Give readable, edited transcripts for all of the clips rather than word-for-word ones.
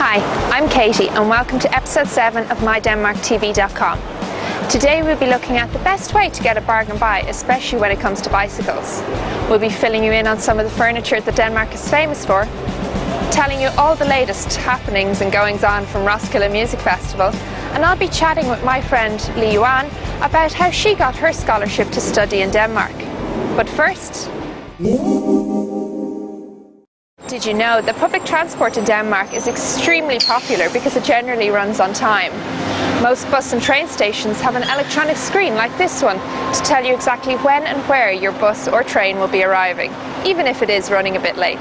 Hi, I'm Katie and welcome to episode 7 of mydenmarktv.com. Today we'll be looking at the best way to get a bargain buy, especially when it comes to bicycles. We'll be filling you in on some of the furniture that Denmark is famous for, telling you all the latest happenings and goings-on from Roskilde Music Festival, and I'll be chatting with my friend Lee Yuan about how she got her scholarship to study in Denmark. But first, did you know that public transport in Denmark is extremely popular because it generally runs on time? Most bus and train stations have an electronic screen like this one to tell you exactly when and where your bus or train will be arriving, even if it is running a bit late.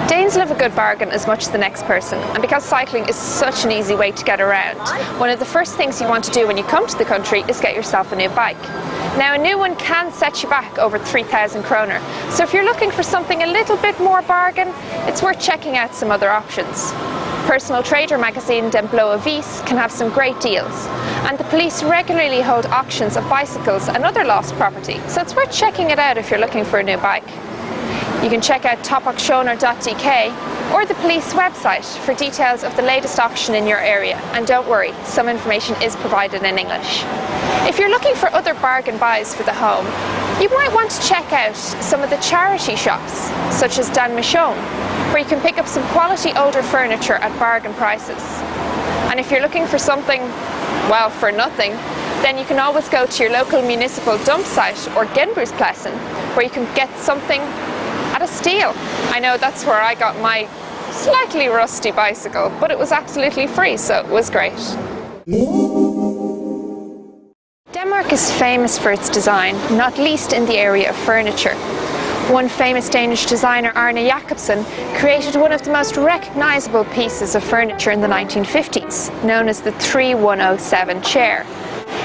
Danes love a good bargain as much as the next person, and because cycling is such an easy way to get around, one of the first things you want to do when you come to the country is get yourself a new bike. Now, a new one can set you back over 3,000 kroner, so if you're looking for something a little bit more bargain, it's worth checking out some other options. Personal trader magazine Den Blå Avis can have some great deals, and the police regularly hold auctions of bicycles and other lost property, so it's worth checking it out if you're looking for a new bike. You can check out topauctioner.dk or the police website for details of the latest auction in your area, and don't worry, some information is provided in English. If you're looking for other bargain buys for the home, you might want to check out some of the charity shops, such as Danish, where you can pick up some quality older furniture at bargain prices. And if you're looking for something, well, for nothing, then you can always go to your local municipal dump site or Genbrugspladsen, where you can get something at a steal. I know that's where I got my slightly rusty bicycle, but it was absolutely free, so it was great. Denmark is famous for its design, not least in the area of furniture. One famous Danish designer, Arne Jacobsen, created one of the most recognizable pieces of furniture in the 1950s, known as the 3107 chair.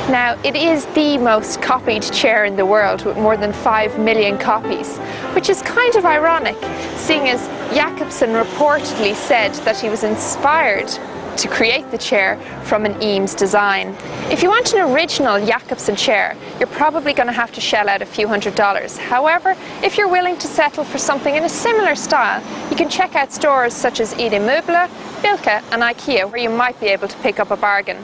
Now, it is the most copied chair in the world, with more than 5 million copies, which is kind of ironic, seeing as Jacobsen reportedly said that he was inspired to create the chair from an Eames design. If you want an original Jacobsen chair, you're probably going to have to shell out a few $100s. However, if you're willing to settle for something in a similar style, you can check out stores such as ID Møbler, Bilka and IKEA, where you might be able to pick up a bargain.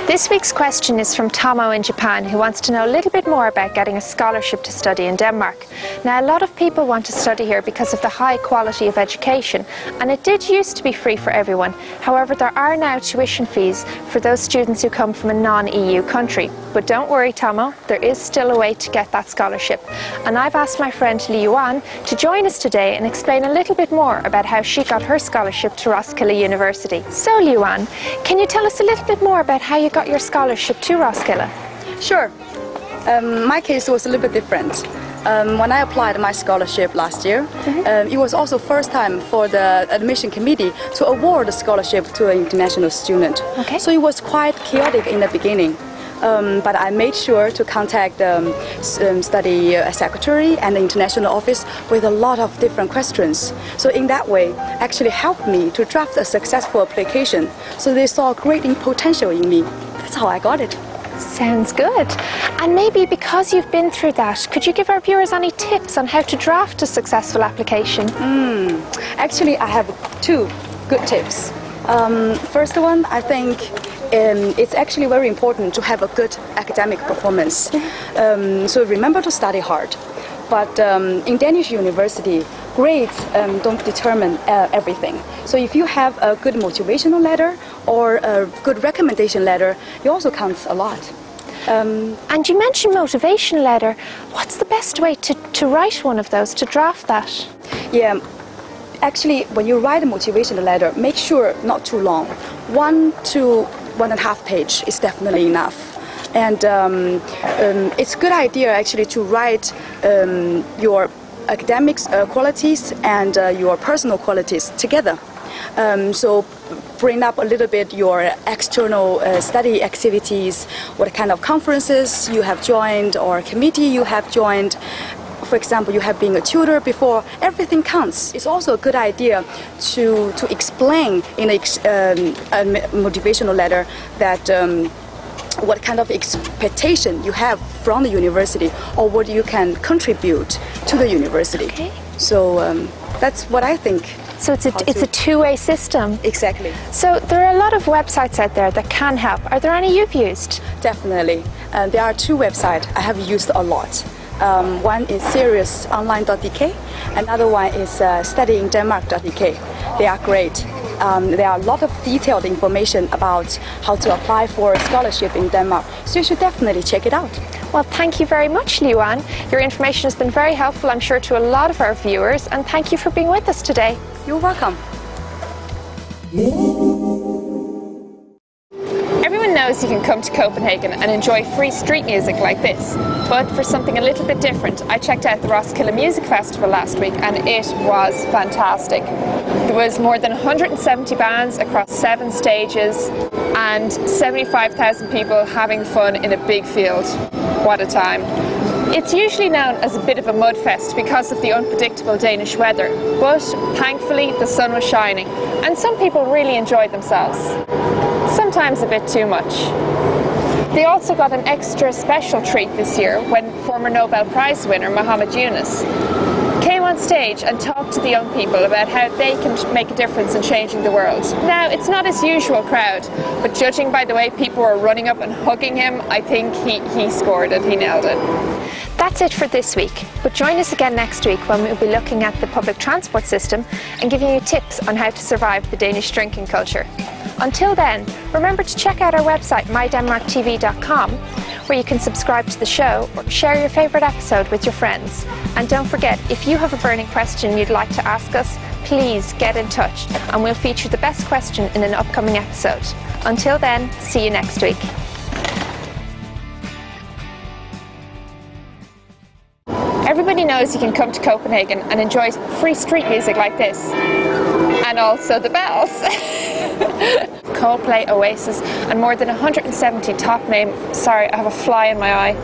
This week's question is from Tomo in Japan, who wants to know a little bit more about getting a scholarship to study in Denmark. Now, a lot of people want to study here because of the high quality of education, and it did used to be free for everyone. However, there are now tuition fees for those students who come from a non-EU country. But don't worry, Tomo, there is still a way to get that scholarship. And I've asked my friend Lee Yuan to join us today and explain a little bit more about how she got her scholarship to Roskilde University. So, Lee Yuan, can you tell us a little bit more about how you got your scholarship to Roskilde? Sure. My case was a little bit different. When I applied my scholarship last year, it was also first time for the admission committee to award a scholarship to an international student. Okay. So it was quite chaotic in the beginning. But I made sure to contact the study secretary and the international office with a lot of different questions. So in that way, actually helped me to draft a successful application. So they saw great potential in me. That's how I got it. Sounds good. And maybe because you've been through that, could you give our viewers any tips on how to draft a successful application? Actually, I have 2 good tips. First one, I think it's actually very important to have a good academic performance. So remember to study hard. But in Danish university, grades don't determine everything. So if you have a good motivational letter or a good recommendation letter, it also counts a lot. And you mentioned motivation letter. What's the best way to write one of those, to draft that? Yeah. Actually, when you write a motivational letter, make sure not too long. 1 to 1.5 page is definitely enough. And it's a good idea actually to write your academics qualities and your personal qualities together. So bring up a little bit your external study activities, what kind of conferences you have joined or committee you have joined. For example, you have been a tutor before, everything counts. It's also a good idea to explain in a motivational letter that what kind of expectation you have from the university, or what you can contribute to the university. Okay. So that's what I think. So it's a two-way system. Exactly. So there are a lot of websites out there that can help. Are there any you've used? Definitely. There are two websites I have used a lot. One is seriousonline.dk, another one is studyingdenmark.dk. They are great. There are a lot of detailed information about how to apply for a scholarship in Denmark, so you should definitely check it out. Well, thank you very much, Liuan. Your information has been very helpful, I'm sure, to a lot of our viewers, and thank you for being with us today. You're welcome. Everyone knows you can come to Copenhagen and enjoy free street music like this, but for something a little bit different, I checked out the Roskilde Music Festival last week and it was fantastic. There was more than 170 bands across 7 stages and 75,000 people having fun in a big field. What a time. It's usually known as a bit of a mudfest because of the unpredictable Danish weather, but thankfully the sun was shining and some people really enjoyed themselves. Sometimes a bit too much. They also got an extra special treat this year when former Nobel Prize winner Muhammad Yunus came on stage and talked to the young people about how they can make a difference in changing the world. Now, it's not his usual crowd, but judging by the way people were running up and hugging him, I think he scored it, he nailed it. That's it for this week, but join us again next week when we'll be looking at the public transport system and giving you tips on how to survive the Danish drinking culture. Until then, remember to check out our website mydenmarktv.com, where you can subscribe to the show or share your favourite episode with your friends. And don't forget, if you have a burning question you'd like to ask us, please get in touch and we'll feature the best question in an upcoming episode. Until then, see you next week. Everybody knows you can come to Copenhagen and enjoy free street music like this. And also the bells. Coldplay, Oasis, and more than 170 top name. Sorry, I have a fly in my eye.